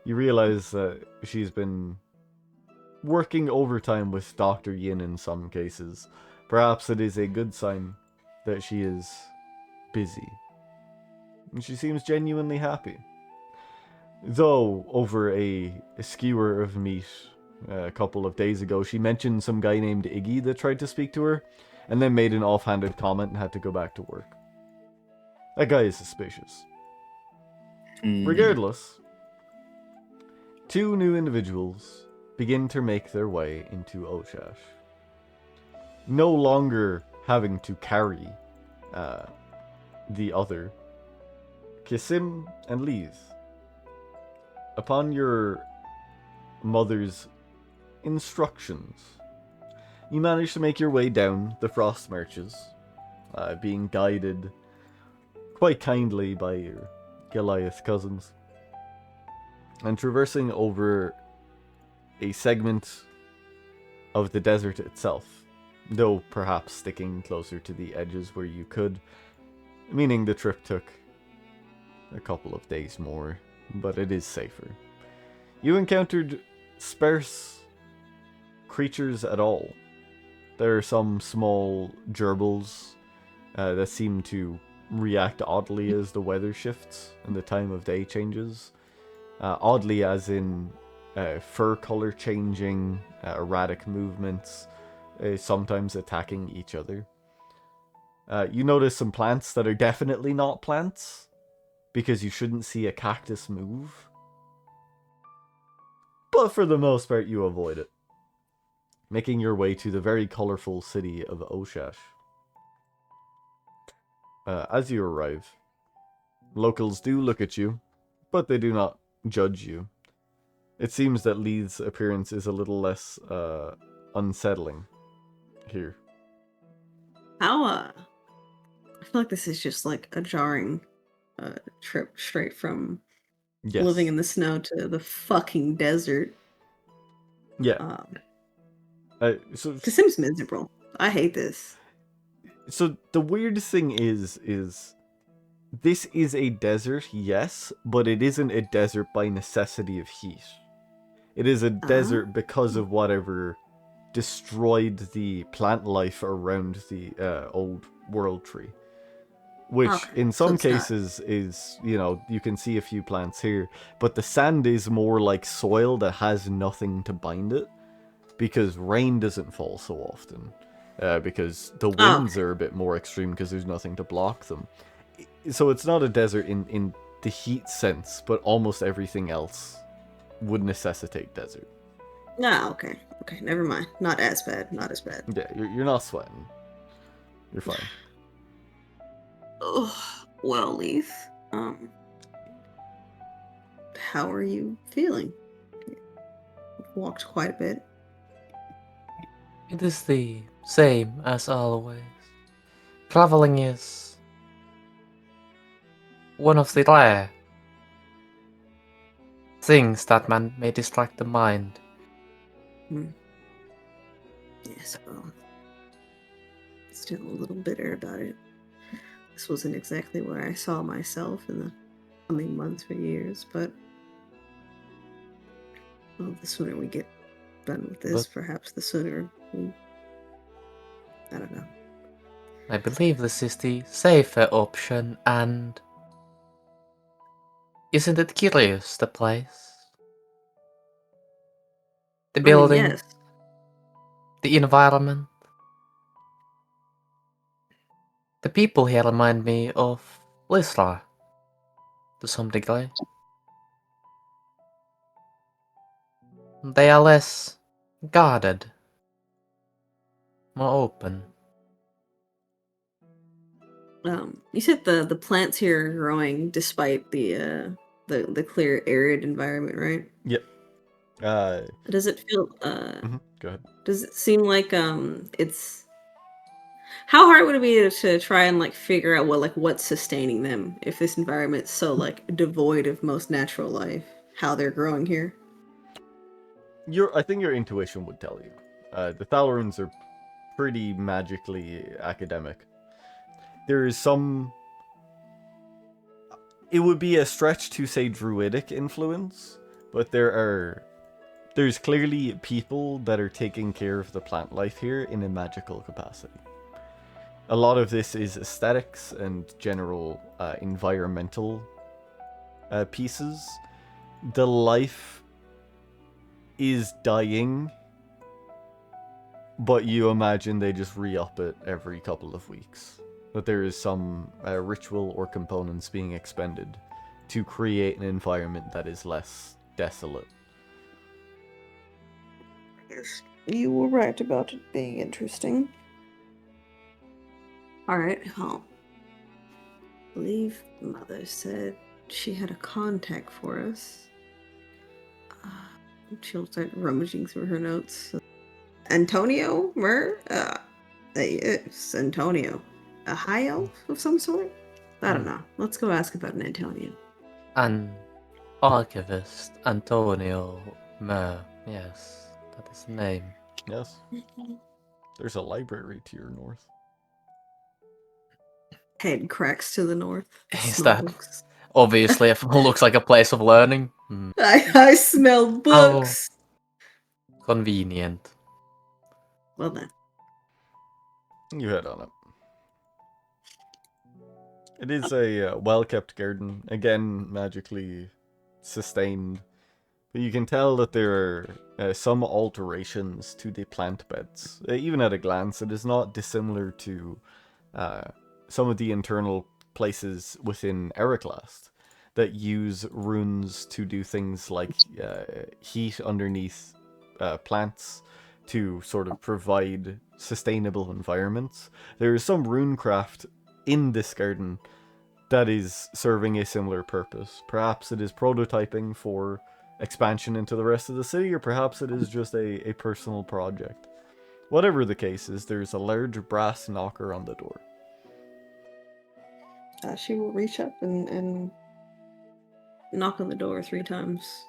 You realize that she's been working overtime with Dr. Yin in some cases. Perhaps it is a good sign that she is busy. And she seems genuinely happy. Though, over a skewer of meat a couple of days ago, she mentioned some guy named Iggy that tried to speak to her, and then made an offhanded comment and had to go back to work. That guy is suspicious. Regardless, two new individuals begin to make their way into O-Shash. No longer having to carry the other, Kisim and Liz. Upon your mother's instructions, you manage to make your way down the frost marches, being guided quite kindly by your Goliath cousins, and traversing over a segment of the desert itself, though perhaps sticking closer to the edges where you could, meaning the trip took a couple of days more, but it is safer. You encountered sparse creatures at all. There are some small gerbils that seem to react oddly as the weather shifts and the time of day changes. Oddly as in fur color changing, erratic movements, sometimes attacking each other. You notice some plants that are definitely not plants, because you shouldn't see a cactus move. But for the most part, you avoid it, making your way to the very colorful city of O-Shash. As you arrive, locals do look at you, but they do not judge you. It seems that Lee's appearance is a little less unsettling here. How feel like this is just like a jarring trip straight from Yes. living in the snow to the fucking desert. Yeah. So This seems miserable. I hate this. So the weird thing is this is a desert, yes, but it isn't a desert by necessity of heat. It is a desert because of whatever destroyed the plant life around the old world tree. Which Okay, in so some it's not- cases is, you can see a few plants here, but the sand is more like soil that has nothing to bind it because rain doesn't fall so often. Because the winds are a bit more extreme because there's nothing to block them. So it's not a desert in the heat sense, but almost everything else would necessitate desert. Okay. Okay, never mind. Not as bad. Not as bad. Yeah, you're not sweating. You're fine. Oh, well, Leaf. How are you feeling? You've walked quite a bit. It is the same as always. Traveling is one of the rare things that may distract the mind. Yes, well, still a little bitter about it. This wasn't exactly where I saw myself in the coming months or years, but well, the sooner we get done with this, perhaps the sooner I don't know. I believe this is the safer option, and isn't it curious, the place? The building, yes. the environment. The people here remind me of Lysra, to some degree. They are less guarded, more open. You said the plants here are growing despite the clear arid environment, right? Yep. Does it feel Go ahead. does it seem like it's how hard would it be to try and like figure out what's sustaining them if this environment's so like devoid of most natural life, how they're growing here? I think your intuition would tell you. The Thalorans are pretty magically academic. There is some... It would be a stretch to say druidic influence, but there's clearly people that are taking care of the plant life here in a magical capacity. A lot of this is aesthetics and general environmental pieces. The life is dying, but you imagine they just re-up it every couple of weeks. That there is some ritual or components being expended to create an environment that is less desolate. Yes, you were right about it being interesting. Alright, well, I believe Mother said she had a contact for us. She'll start rummaging through her notes. Antonio Mer? It's Antonio. A high elf of some sort? I don't know. Let's go ask about an Antonio. An Archivist Antonio Mer. Yes, that is the name. Yes. There's a library to your north. Head cracks to the north. Is Smell that books. obviously looks like a place of learning? I smell books. Convenient. Well then. You head on up. It is a well-kept garden, again magically sustained, but you can tell that there are some alterations to the plant beds. Even at a glance, it is not dissimilar to some of the internal places within Ericlast that use runes to do things like heat underneath plants to sort of provide sustainable environments. There is some runecraft in this garden that is serving a similar purpose. Perhaps it is prototyping for expansion into the rest of the city, or perhaps it is just a personal project. Whatever the case is, there's a large brass knocker on the door. She will reach up and knock on the door 3 times.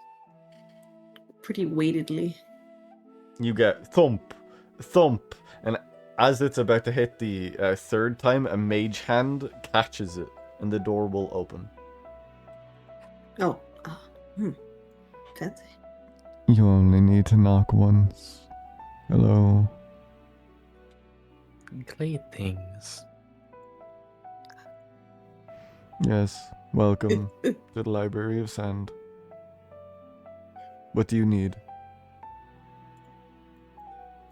Pretty weightedly. You get thump, thump, and as it's about to hit the third time, a mage hand catches it, and the door will open. Oh. Fancy. You only need to knock once. Hello. Great things. Yes, welcome to the Library of Sand. What do you need?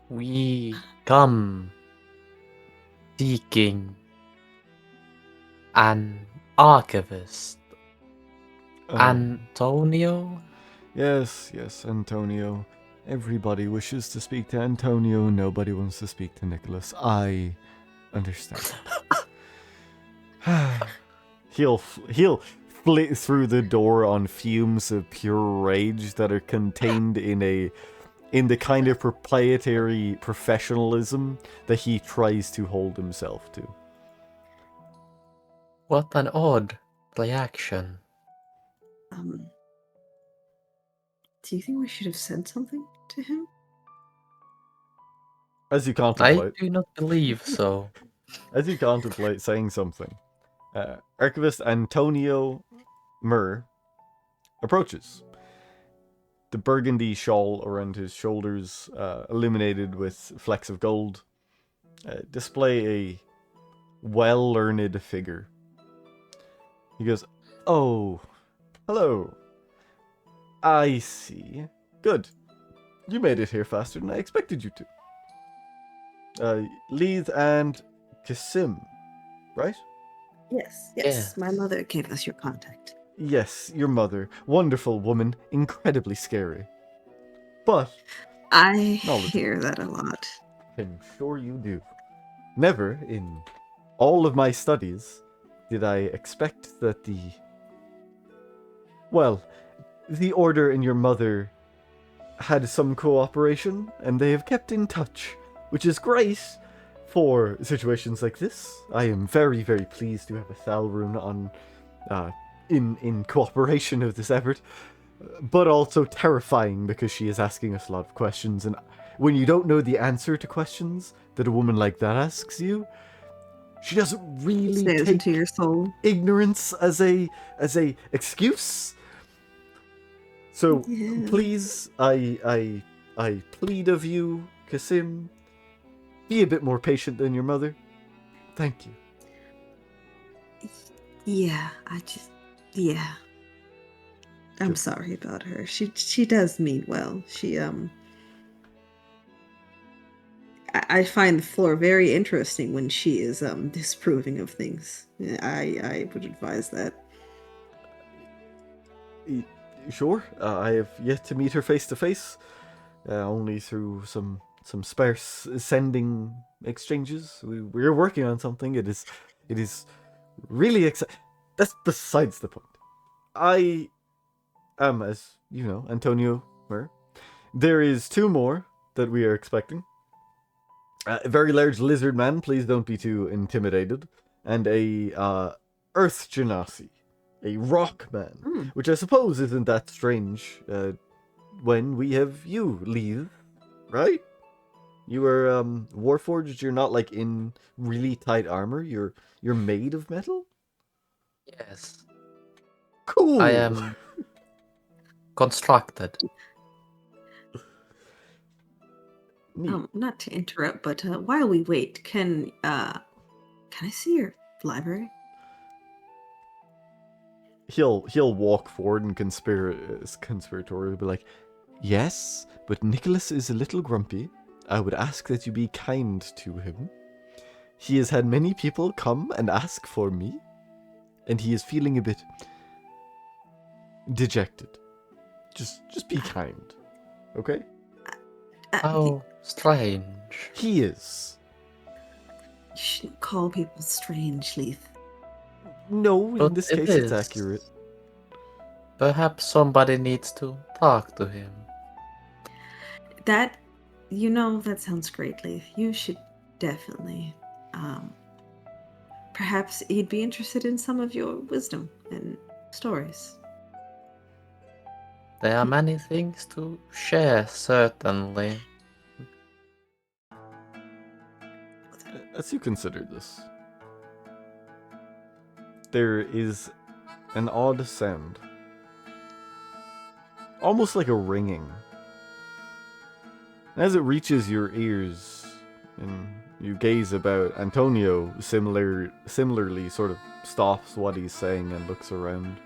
We come seeking an archivist. Antonio? Yes, Antonio. Everybody wishes to speak to Antonio. Nobody wants to speak to Nicholas. I understand. He'll flit through the door on fumes of pure rage that are contained in the kind of proprietary professionalism that he tries to hold himself to. What an odd reaction. Do you think we should have said something to him? As you I contemplate, do not believe so. saying something, Archivist Antonio Mer approaches. The burgundy shawl around his shoulders, illuminated with flecks of gold, display a well-learned figure. He goes, "Oh, hello. I see. Good. You made it here faster than I expected you to. Leith and Kasim, right?" Yes. Yes. My mother gave us your contact. "Yes, your mother. Wonderful woman. Incredibly scary. But I knowledgeable. hear that a lot. I'm sure you do. Never in all of my studies did I expect that the Order and your mother had some cooperation, and they have kept in touch, which is great for situations like this. I am very, very pleased to have a Thalrune on in cooperation of this effort, but also terrifying because she is asking us a lot of questions, and when you don't know the answer to questions that a woman like that asks you, she doesn't really Stares take into your soul. ignorance as a excuse. So Yeah. please, I plead of you, Kasim, be a bit more patient than your mother. Thank you. Yeah, I'm sorry about her. She does mean well. I find the floor very interesting when she is disproving of things. I would advise that. Sure, I have yet to meet her face to face, only through some sparse sending exchanges. We're working on something. It is really exciting. That's besides the point. I am, as you know, Antonio Mer. There is 2 more that we are expecting. A very large lizard man, please don't be too intimidated. And a earth genasi, a rock man, which I suppose isn't that strange when we have you, Leith, right? You are warforged, you're not like in really tight armor, you're made of metal? Yes. Cool! I am constructed. Neat. Not to interrupt, but while we wait, can I see your library? He'll walk forward and conspiratorially be like, "Yes, but Nicholas is a little grumpy. I would ask that you be kind to him. He has had many people come and ask for me, and he is feeling a bit dejected. Just be kind, okay?" How strange. He is. You shouldn't call people strange, Leith. No, in But this it case, it's is. accurate. Perhaps somebody needs to talk to him. That sounds great, Leith. You should definitely Perhaps he'd be interested in some of your wisdom and stories. There are many things to share, certainly. As you consider this, there is an odd sound. Almost like a ringing. And as it reaches your ears, and you gaze about, Antonio similarly sort of stops what he's saying and looks around.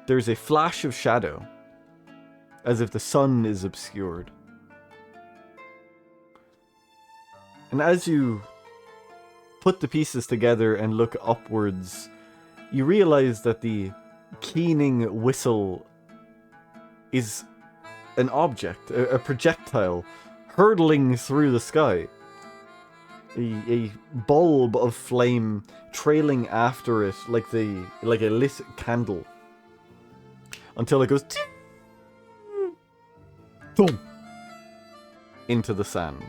There's a flash of shadow, as if the sun is obscured. And as you put the pieces together and look upwards, you realize that the keening whistle is an object, a projectile, hurtling through the sky. A bulb of flame trailing after it like a lit candle. Until it goes boom into the sand.